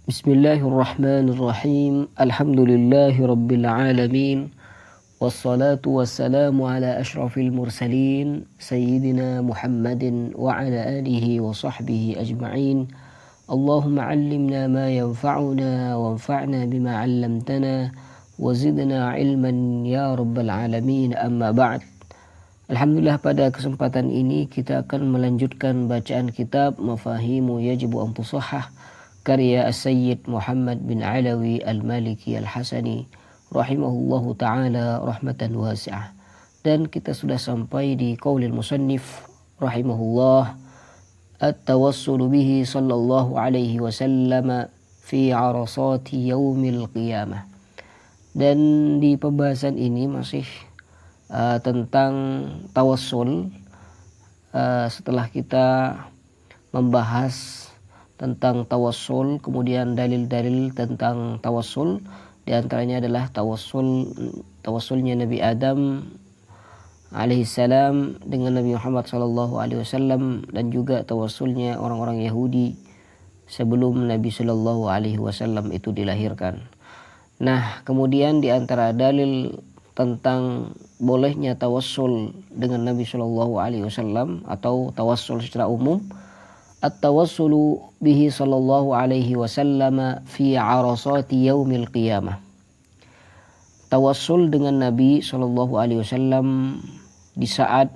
Bismillahirrahmanirrahim. Alhamdulillahi rabbil alamin. Wassalatu wassalamu ala ashrafil mursalin Sayyidina Muhammadin wa ala alihi wa sahbihi ajma'in. Allahumma allimna ma yanfa'una wanfa'na bima 'allamtana wa zidna ilman ya rabbal alamin. Amma ba'd. Alhamdulillah, pada kesempatan ini kita akan melanjutkan bacaan kitab Mafahimu Yajibu an Tusahhah karya As-Sayyid Muhammad bin Alawi Al-Maliki Al-Hasani rahimahullahu ta'ala rahmatan wasi'ah. Dan kita sudah sampai di qaulil musannif rahimahullah, at-tawassulu bihi sallallahu alaihi wasallam fi arasati yaumil qiyamah. Dan di pembahasan ini masih tentang tawassul. Setelah kita membahas tentang tawassul, kemudian dalil-dalil tentang tawassul, di antaranya adalah tawassulnya Nabi Adam alaihissalam dengan Nabi Muhammad sallallahu alaihi wasallam, dan juga tawassulnya orang-orang Yahudi sebelum Nabi sallallahu alaihi wasallam itu dilahirkan. Nah, kemudian di antara dalil tentang bolehnya tawassul dengan Nabi sallallahu alaihi wasallam atau tawassul secara umum, at-tawassulu bihi sallallahu alaihi wasallam fi arasati yaumil qiyamah. Tawassul dengan Nabi sallallahu alaihi wasallam di saat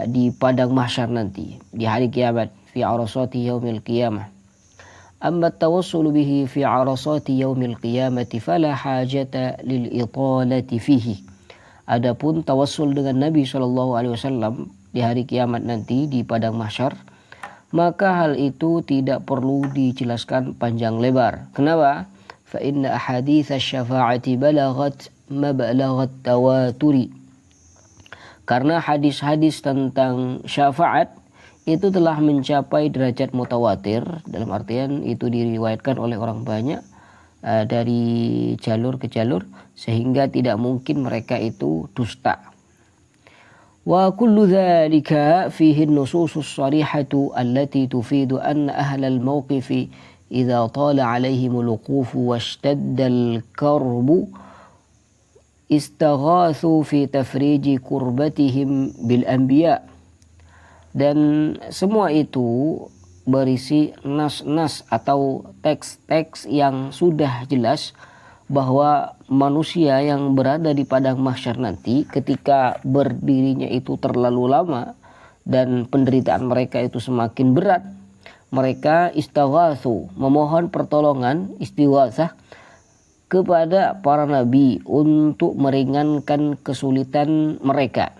di padang mahsyar nanti, di hari kiamat, fi arasati yaumil qiyamah. Amma at-tawassulu bihi fi arasati yaumil qiyamati fala hajata lil italati fihi. Adapun tawassul dengan Nabi sallallahu alaihi wasallam di hari kiamat nanti di padang mahsyar, maka hal itu tidak perlu dijelaskan panjang lebar. Kenapa? Fa inna ahadits asy-syafa'ati balaghat mablaghat tawaturi. Karena hadis-hadis tentang syafaat itu telah mencapai derajat mutawatir, dalam artian itu diriwayatkan oleh orang banyak dari jalur ke jalur, sehingga tidak mungkin mereka itu dusta. Wa kullu dhalika fihi an-nususus sarihatu allati tufidu anna ahlal mawqifi idza tala 'alaihim al-wuqufu washtadda al-karbu istaghathu fi tafriji kurbatihim bil anbiya. Dan semua itu berisi nas-nas atau teks-teks yang sudah jelas bahwa manusia yang berada di padang mahsyar nanti, ketika berdirinya itu terlalu lama dan penderitaan mereka itu semakin berat, mereka istaghatsu, memohon pertolongan, istighatsah kepada para nabi untuk meringankan kesulitan mereka.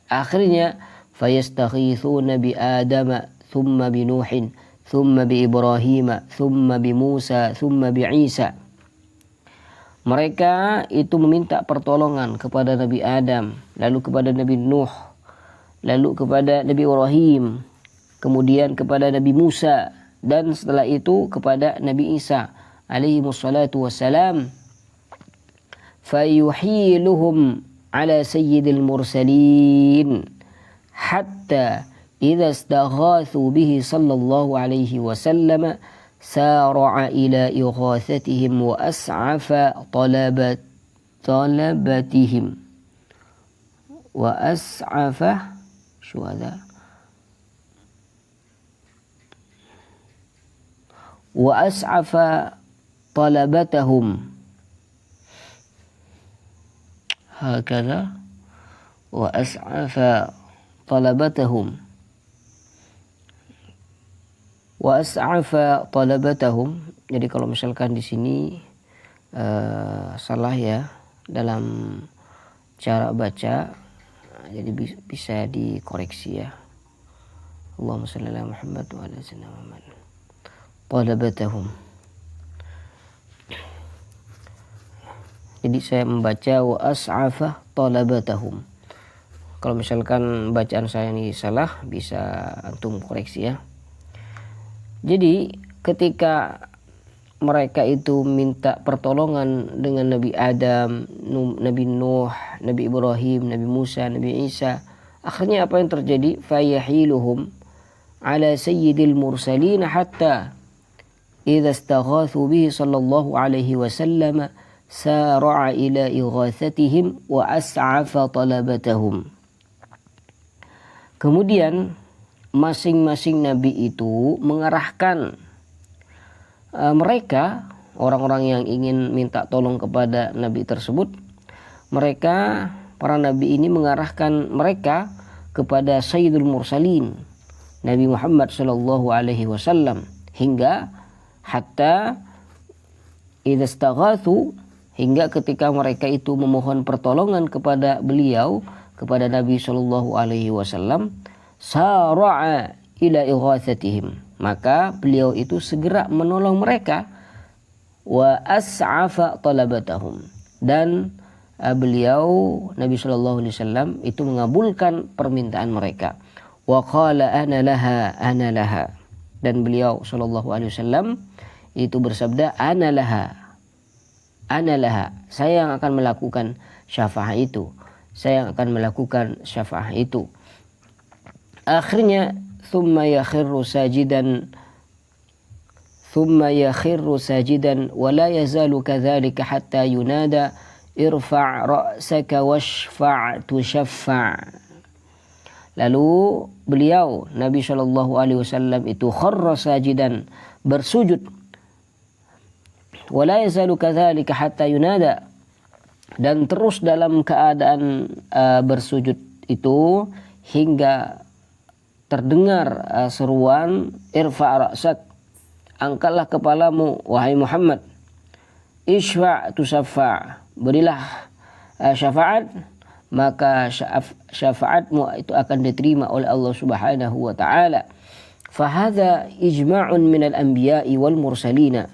Akhirnya fayastaghitsuna bi Adam, thumma bi Nuhin, thumma bi Ibrahim, thumma bi Musa, thumma bi Isa. Mereka itu meminta pertolongan kepada Nabi Adam, lalu kepada Nabi Nuh, lalu kepada Nabi Ibrahim, kemudian kepada Nabi Musa, dan setelah itu kepada Nabi Isa alaihi wassalatu wassalam. Fayuhiluhum ala sayyidil mursalin hatta idza istaghatsu bihi sallallahu alaihi wasallam سارع إلى إغاثتهم وأسعف طلبتهم وأسعف شو هذا وأسعف طلبتهم هكذا وأسعف طلبتهم wa as'afa talabatahum. Jadi kalau misalkan di sini salah ya dalam cara baca, jadi bisa dikoreksi ya. Allahumma shalli ala Muhammad wa ala sayyidina Muhammad. Talabatahum. Jadi saya membaca wa as'afa talabatahum. Kalau misalkan bacaan saya ini salah, bisa antum koreksi ya. Jadi ketika mereka itu minta pertolongan dengan Nabi Adam, Nabi Nuh, Nabi Ibrahim, Nabi Musa, Nabi Isa, akhirnya apa yang terjadi? Fayahiluhum على سيد المرسلين حتى إذا استغاثوا به صلى الله عليه وسلم سارع إلى إغاثتهم وأسعف طلبتهم. Kemudian masing-masing nabi itu mengarahkan mereka, orang-orang yang ingin minta tolong kepada nabi tersebut, mereka para nabi ini mengarahkan mereka kepada Sayyidul Mursalin, Nabi Muhammad sallallahu alaihi wasallam, hingga hatta idza istaghatsu, hingga ketika mereka itu memohon pertolongan kepada beliau, kepada Nabi sallallahu alaihi wasallam, sara'a ila ighatsatihim, maka beliau itu segera menolong mereka, wa as'afa talabatahum, dan beliau Nabi sallallahu alaihi wasallam itu mengabulkan permintaan mereka. Wa qala ana laha, dan beliau sallallahu alaihi wasallam itu bersabda ana laha, saya yang akan melakukan syafaat itu, saya yang akan melakukan syafaat itu. Akhirnya thumma yakhirru sajidan wa la yazalu kadzalika hatta yunada irfa' ra'saka washfa' tushaffa'. Lalu beliau Nabi sallallahu alaihi wasallam itu kharra sajidan, bersujud, wa la yazalu kadzalika hatta yunada, dan terus dalam keadaan bersujud itu hingga terdengar seruan irfa' ra'sak, angkatlah kepalamu wahai Muhammad, ishfa' tusaffa', berilah syafaat, maka syafaatmu itu akan diterima oleh Allah Subhanahu wa taala. Fahadha ijma'un minal anbiya'i wal mursalina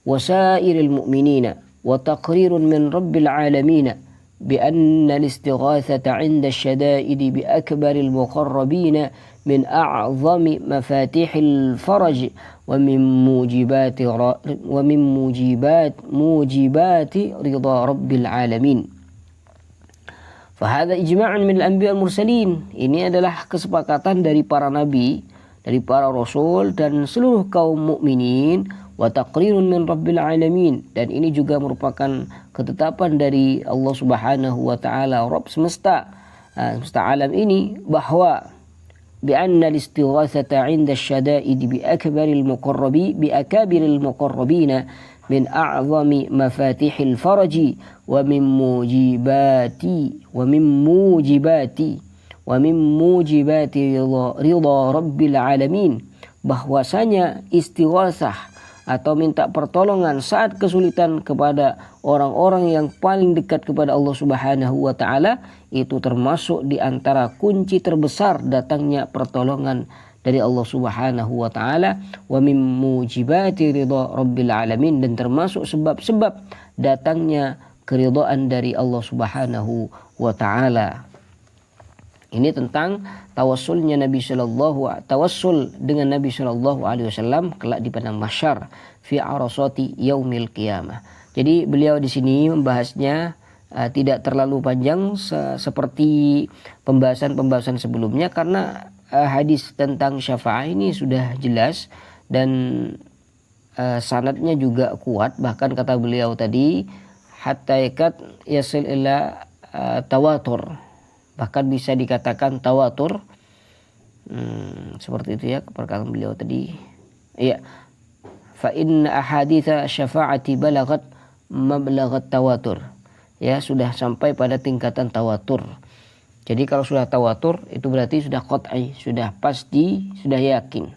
wa sa'iril mu'minina wa taqrirun min rabbil alamin bi anna al-istighathata 'inda ash-shada'id bi akbaril muqarrabin min a'zami mafatihil faraj wa min mujibati ridha rabbil alamin. Fahadha ijma'un min al-anbiya al-mursalin, ini adalah kesepakatan dari para nabi, dari para rasul dan seluruh kaum mukminin, wa taqrirun min rabbil alamin, dan ini juga merupakan ketetapan dari Allah Subhanahu wa taala, Rabb semesta alam ini, bahwa بأن الاستغاثة عند الشدائد بأكابر المقربين من أعظم مفاتيح الفرج ومن موجبات رضا رب العالمين, bahwasanya istighatsah atau minta pertolongan saat kesulitan kepada orang-orang yang paling dekat kepada Allah Subhanahu wa taala itu termasuk di antara kunci terbesar datangnya pertolongan dari Allah Subhanahu wa taala, wa min mujibati ridha rabbil alamin, dan termasuk sebab-sebab datangnya keridhaan dari Allah Subhanahu wa taala. Ini tentang tawassul dengan Nabi sallallahu alaihi wasallam kelak di padang mahsyar fi arasati yaumil qiyamah. Jadi beliau di sini membahasnya tidak terlalu panjang seperti pembahasan sebelumnya, karena hadis tentang syafaat ini sudah jelas dan sanadnya juga kuat. Bahkan kata beliau tadi hatta yakat yasil ila tawatur, bahkan bisa dikatakan tawatur. Seperti itu ya perkataan beliau tadi. Iya. Fa inna ahaditsa syafa'ati balagat mablaghat tawatur. Ya, sudah sampai pada tingkatan tawatur. Jadi kalau sudah tawatur itu berarti sudah qat'i, sudah pasti, sudah yakin.